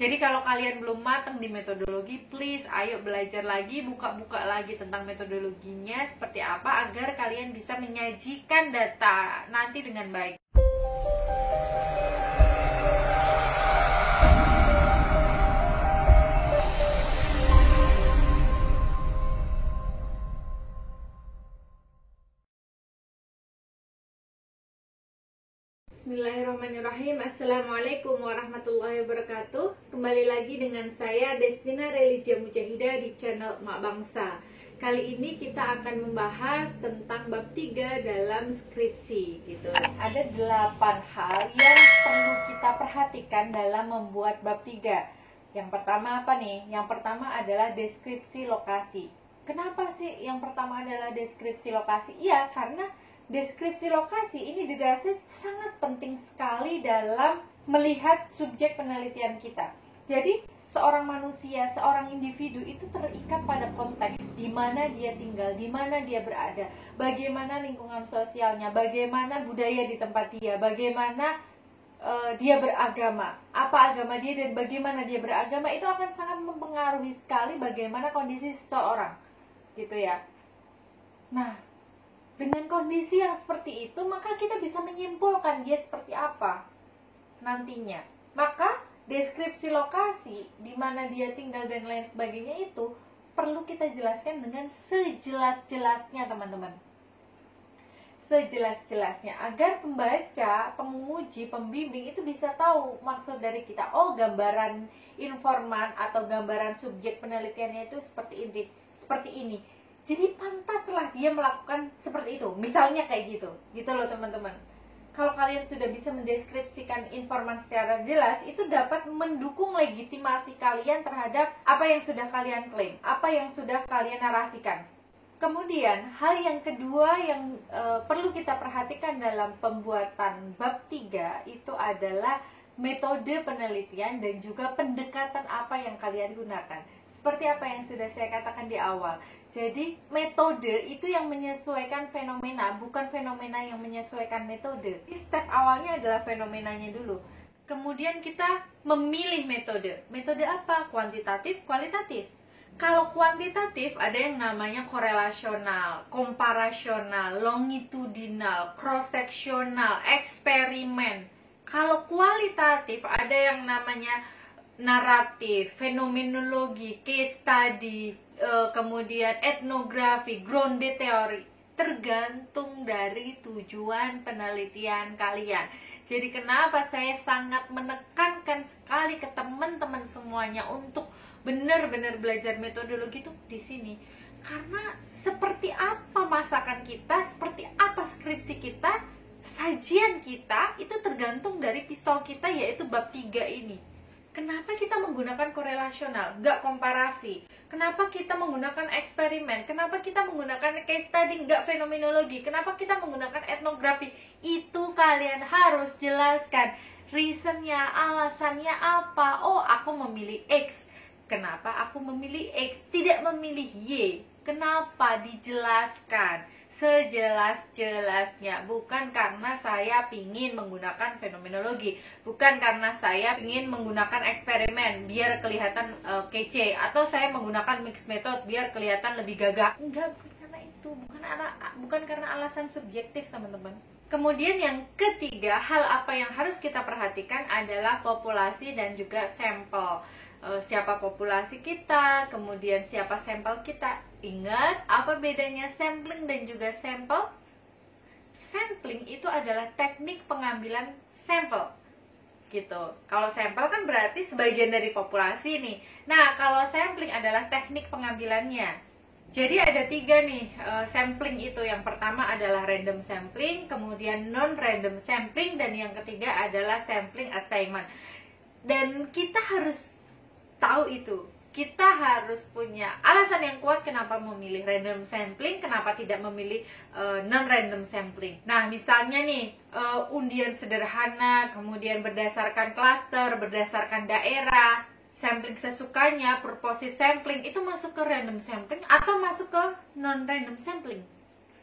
Jadi kalau kalian belum matang di metodologi, please ayo belajar lagi, buka-buka lagi tentang metodologinya seperti apa agar kalian bisa menyajikan data nanti dengan baik. Bismillahirrahmanirrahim. Assalamualaikum warahmatullahi wabarakatuh. Kembali lagi dengan saya Destina Religia Mujahidah di channel Emak Bangsa. Kali ini kita akan membahas tentang bab 3 dalam skripsi gitu. Ada 8 hal yang perlu kita perhatikan dalam membuat bab 3. Yang pertama apa nih? Yang pertama adalah deskripsi lokasi. Kenapa sih yang pertama adalah deskripsi lokasi? Iya, karena deskripsi lokasi ini dirasa sangat penting sekali dalam melihat subjek penelitian kita. Jadi, seorang manusia, seorang individu itu terikat pada konteks di mana dia tinggal, di mana dia berada, bagaimana lingkungan sosialnya, bagaimana budaya di tempat dia, bagaimana dia beragama, apa agama dia dan bagaimana dia beragama, itu akan sangat mempengaruhi sekali bagaimana kondisi seseorang, gitu ya. Nah, dengan kondisi yang seperti itu, maka kita bisa menyimpulkan dia seperti apa nantinya. Maka deskripsi lokasi, di mana dia tinggal dan lain sebagainya itu perlu kita jelaskan dengan sejelas-jelasnya, teman-teman. Sejelas-jelasnya, agar pembaca, penguji, pembimbing itu bisa tahu maksud dari kita. Oh, gambaran informan atau gambaran subjek penelitiannya itu seperti ini. Jadi pantaslah dia melakukan seperti itu. Misalnya kayak gitu loh teman-teman. Kalau kalian sudah bisa mendeskripsikan informan secara jelas, itu dapat mendukung legitimasi kalian terhadap apa yang sudah kalian klaim, apa yang sudah kalian narasikan. Kemudian, hal yang kedua yang perlu kita perhatikan dalam pembuatan bab 3 itu adalah metode penelitian dan juga pendekatan apa yang kalian gunakan. Seperti apa yang sudah saya katakan di awal. Jadi, metode itu yang menyesuaikan fenomena, bukan fenomena yang menyesuaikan metode. Step awalnya adalah fenomenanya dulu. Kemudian kita memilih metode. Metode apa? Kuantitatif, kualitatif. Kalau kuantitatif ada yang namanya korelasional, komparasional, longitudinal, cross-sectional, eksperimen. Kalau kualitatif ada yang namanya naratif, fenomenologi, case study, kemudian etnografi, grounded theory. Tergantung dari tujuan penelitian kalian. Jadi kenapa saya sangat menekankan sekali ke teman-teman semuanya untuk benar-benar belajar metodologi itu di sini. Karena seperti apa masakan kita, seperti apa skripsi kita, sajian kita itu tergantung dari pisau kita, yaitu bab 3 ini. Kenapa kita menggunakan korelasional, nggak komparasi? Kenapa kita menggunakan eksperimen? Kenapa kita menggunakan case study, nggak fenomenologi? Kenapa kita menggunakan etnografi? Itu kalian harus jelaskan. Reasonnya, alasannya apa? Oh, aku memilih X. Kenapa aku memilih X? Tidak memilih Y. Kenapa? Dijelaskan sejelas-jelasnya. Bukan karena saya ingin menggunakan fenomenologi, bukan karena saya ingin menggunakan eksperimen biar kelihatan kece, atau saya menggunakan mixed method biar kelihatan lebih gagah. Enggak, bukan karena itu, bukan karena alasan subjektif, teman-teman. Kemudian yang ketiga, hal apa yang harus kita perhatikan adalah populasi dan juga sampel. Siapa populasi kita, kemudian siapa sampel kita. Ingat, apa bedanya sampling dan juga sampel? Sampling itu adalah teknik pengambilan sampel, gitu. Kalau sampel kan berarti sebagian dari populasi nih. Nah, kalau sampling adalah teknik pengambilannya. Jadi ada 3 nih sampling itu. Yang pertama adalah random sampling, kemudian non-random sampling, dan yang ketiga adalah sampling assignment. Dan kita harus tahu itu. Kita harus punya alasan yang kuat kenapa memilih random sampling, kenapa tidak memilih non-random sampling. Nah, misalnya nih, undian sederhana, kemudian berdasarkan klaster, berdasarkan daerah, sampling sesukanya, purpose sampling, itu masuk ke random sampling atau masuk ke non-random sampling.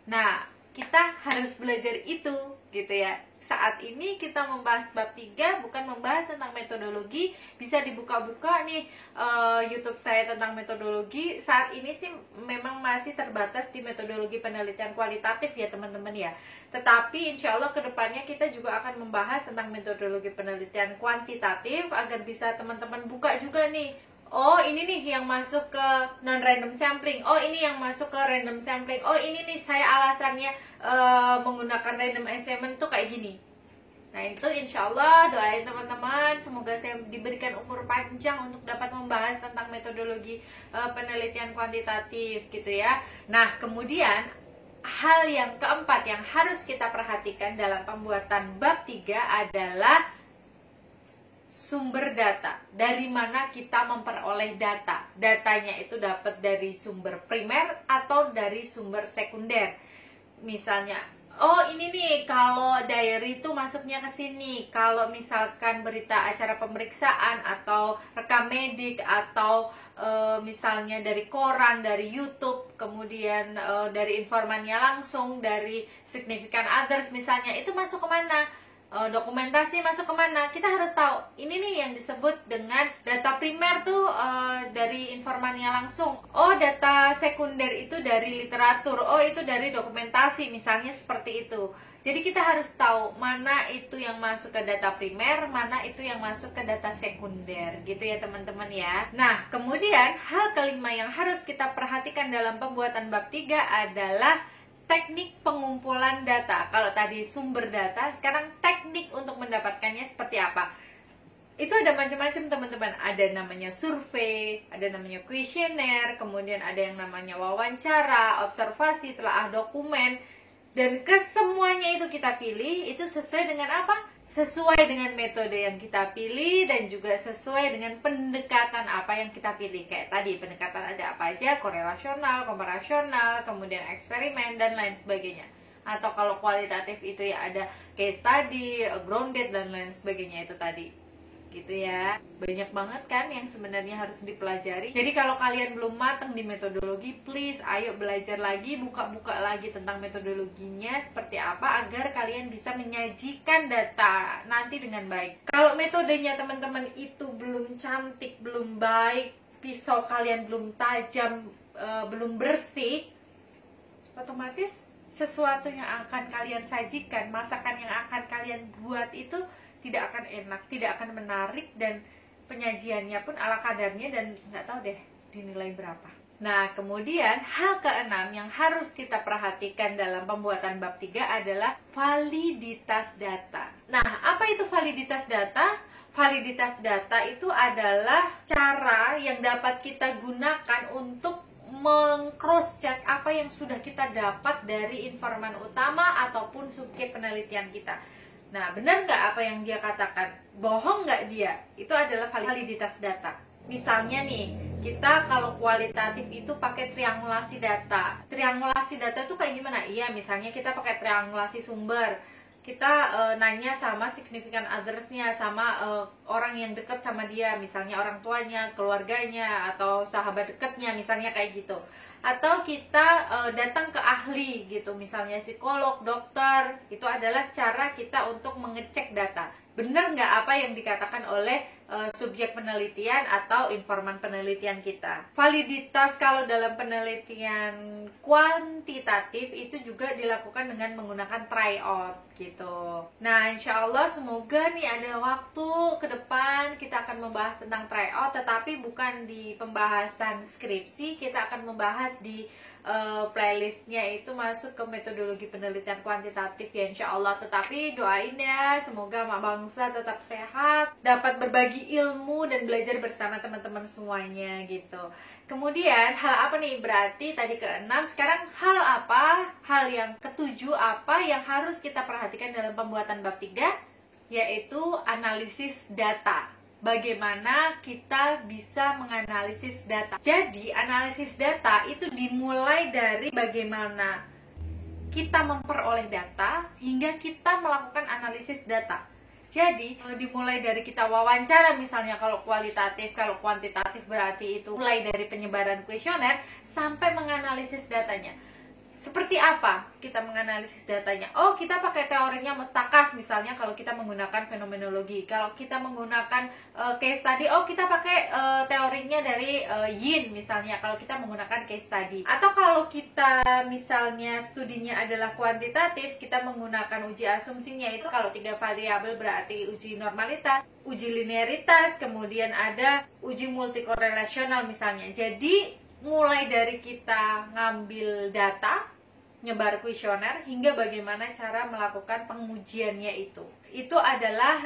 Nah, kita harus belajar itu, gitu ya. saat ini kita membahas bab 3, bukan membahas tentang metodologi. Bisa dibuka-buka nih YouTube saya tentang metodologi. Saat ini sih memang masih terbatas di metodologi penelitian kualitatif ya teman-teman ya. Tetapi insya Allah kedepannya kita juga akan membahas tentang metodologi penelitian kuantitatif, agar bisa teman-teman buka juga nih. Oh ini nih yang masuk ke non-random sampling, oh ini yang masuk ke random sampling, oh ini nih saya alasannya menggunakan random assignment tuh kayak gini. Nah itu insya Allah doain teman-teman, semoga saya diberikan umur panjang untuk dapat membahas tentang metodologi penelitian kuantitatif gitu ya. Nah kemudian hal yang keempat yang harus kita perhatikan dalam pembuatan bab 3 adalah sumber data. Dari mana kita memperoleh data? Datanya itu dapat dari sumber primer atau dari sumber sekunder. Misalnya, oh ini nih kalau diary itu masuknya ke sini. Kalau misalkan berita acara pemeriksaan atau rekam medik atau misalnya dari koran, dari YouTube, kemudian dari informannya langsung, dari significant others misalnya, itu masuk kemana? Dokumentasi masuk kemana? Kita harus tahu. Ini nih yang disebut dengan data primer tuh dari informannya langsung. Oh data sekunder itu dari literatur. Oh itu dari dokumentasi misalnya seperti itu. Jadi kita harus tahu mana itu yang masuk ke data primer, mana itu yang masuk ke data sekunder, gitu ya teman-teman ya. Nah kemudian hal kelima yang harus kita perhatikan dalam pembuatan bab 3 adalah teknik pengumpulan data. Kalau tadi sumber data, sekarang teknik untuk mendapatkannya seperti apa? Itu ada macam-macam teman-teman. Ada namanya survei, ada namanya kuesioner, kemudian ada yang namanya wawancara, observasi, telaah dokumen. Dan kesemuanya itu kita pilih, itu sesuai dengan apa? Sesuai dengan metode yang kita pilih dan juga sesuai dengan pendekatan apa yang kita pilih. Kayak tadi pendekatan ada apa aja, korelasional, komparasional, kemudian eksperimen dan lain sebagainya. Atau kalau kualitatif itu ya ada case study, grounded dan lain sebagainya itu tadi. Gitu ya. Banyak banget kan yang sebenarnya harus dipelajari. Jadi kalau kalian belum matang di metodologi, please ayo belajar lagi, buka-buka lagi tentang metodologinya seperti apa agar kalian bisa menyajikan data nanti dengan baik. Kalau metodenya teman-teman itu belum cantik, belum baik, pisau kalian belum tajam, belum bersih, otomatis sesuatu yang akan kalian sajikan, masakan yang akan kalian buat itu tidak akan enak, tidak akan menarik, dan penyajiannya pun ala kadarnya dan nggak tahu deh dinilai berapa. Nah kemudian hal keenam yang harus kita perhatikan dalam pembuatan bab 3 adalah validitas data. Nah apa itu validitas data? Validitas data itu adalah cara yang dapat kita gunakan untuk meng-cross check apa yang sudah kita dapat dari informan utama ataupun subjek penelitian kita. Nah, benar nggak apa yang dia katakan? Bohong nggak dia? Itu adalah validitas data. Misalnya nih, kita kalau kualitatif itu pakai triangulasi data. Triangulasi data itu kayak gimana? Iya, misalnya kita pakai triangulasi sumber. Kita nanya sama significant others-nya, sama orang yang dekat sama dia, misalnya orang tuanya, keluarganya, atau sahabat dekatnya, misalnya kayak gitu. Atau kita datang ke ahli gitu, misalnya psikolog, dokter. Itu adalah cara kita untuk mengecek data. Benar nggak apa yang dikatakan oleh subjek penelitian atau informan penelitian kita. Validitas kalau dalam penelitian kuantitatif itu juga dilakukan dengan menggunakan tryout gitu. Nah insya Allah semoga nih ada waktu ke depan kita akan membahas tentang tryout, tetapi bukan di pembahasan skripsi. Kita akan membahas di playlistnya itu masuk ke metodologi penelitian kuantitatif ya insya Allah. Tetapi doain ya semoga mak bangsa tetap sehat, dapat berbagi ilmu dan belajar bersama teman-teman semuanya gitu. Kemudian hal apa nih? Berarti tadi ke-6, sekarang hal apa? Hal yang ke-7 apa yang harus kita perhatikan dalam pembuatan bab 3? Yaitu analisis data. Bagaimana kita bisa menganalisis data. Jadi analisis data itu dimulai dari bagaimana kita memperoleh data hingga kita melakukan analisis data. Jadi dimulai dari kita wawancara misalnya kalau kualitatif, kalau kuantitatif berarti itu mulai dari penyebaran kuesioner sampai menganalisis datanya. Seperti apa kita menganalisis datanya? Oh, kita pakai teorinya Mustakas misalnya kalau kita menggunakan fenomenologi. Kalau kita menggunakan case study, oh kita pakai teorinya dari Yin misalnya kalau kita menggunakan case study. Atau kalau kita misalnya studinya adalah kuantitatif, kita menggunakan uji asumsinya itu kalau 3 variabel berarti uji normalitas, uji linearitas, kemudian ada uji multikorelasional misalnya. Jadi mulai dari kita ngambil data, nyebar kuesioner, hingga bagaimana cara melakukan pengujiannya itu adalah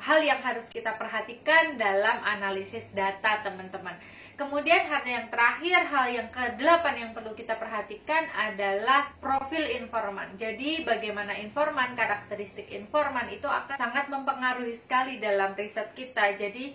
hal yang harus kita perhatikan dalam analisis data, teman-teman. Kemudian hal yang terakhir, hal yang ke-8 yang perlu kita perhatikan adalah profil informan. Jadi bagaimana informan, karakteristik informan itu akan sangat mempengaruhi sekali dalam riset kita. Jadi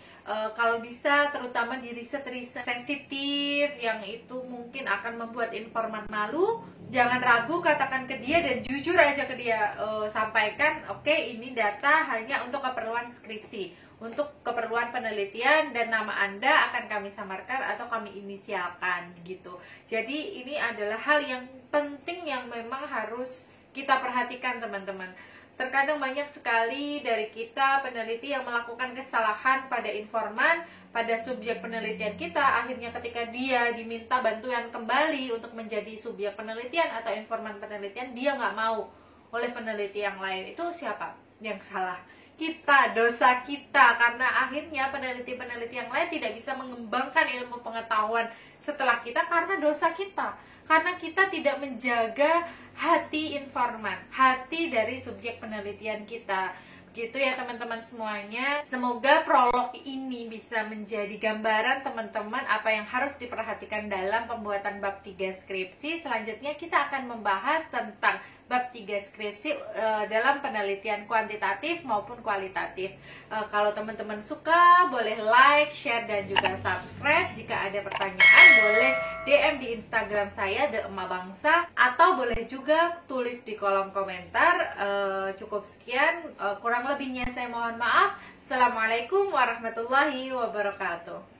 kalau bisa terutama di riset-riset sensitif yang itu mungkin akan membuat informan malu, jangan ragu, katakan ke dia dan jujur aja ke dia, sampaikan, oke, ini data hanya untuk keperluan skripsi, untuk keperluan penelitian, dan nama Anda akan kami samarkan atau kami inisialkan gitu. Jadi ini adalah hal yang penting yang memang harus kita perhatikan, teman-teman. Terkadang banyak sekali dari kita peneliti yang melakukan kesalahan pada informan, pada subjek penelitian kita. Akhirnya ketika dia diminta bantuan kembali untuk menjadi subjek penelitian atau informan penelitian, dia nggak mau oleh peneliti yang lain. Itu siapa yang salah? Kita, dosa kita, karena akhirnya peneliti-peneliti yang lain tidak bisa mengembangkan ilmu pengetahuan setelah kita karena dosa kita, karena kita tidak menjaga hati informan, hati dari subjek penelitian kita. Gitu ya teman-teman semuanya. Semoga prolog ini bisa menjadi gambaran teman-teman apa yang harus diperhatikan dalam pembuatan bab 3 skripsi. Selanjutnya kita akan membahas tentang bab 3 skripsi dalam penelitian kuantitatif maupun kualitatif. Kalau teman-teman suka, boleh like, share, dan juga subscribe. Jika ada pertanyaan, boleh DM di Instagram saya, The Emak Bangsa, atau boleh juga tulis di kolom komentar. Cukup sekian, kurang lebihnya saya mohon maaf. Assalamualaikum warahmatullahi wabarakatuh.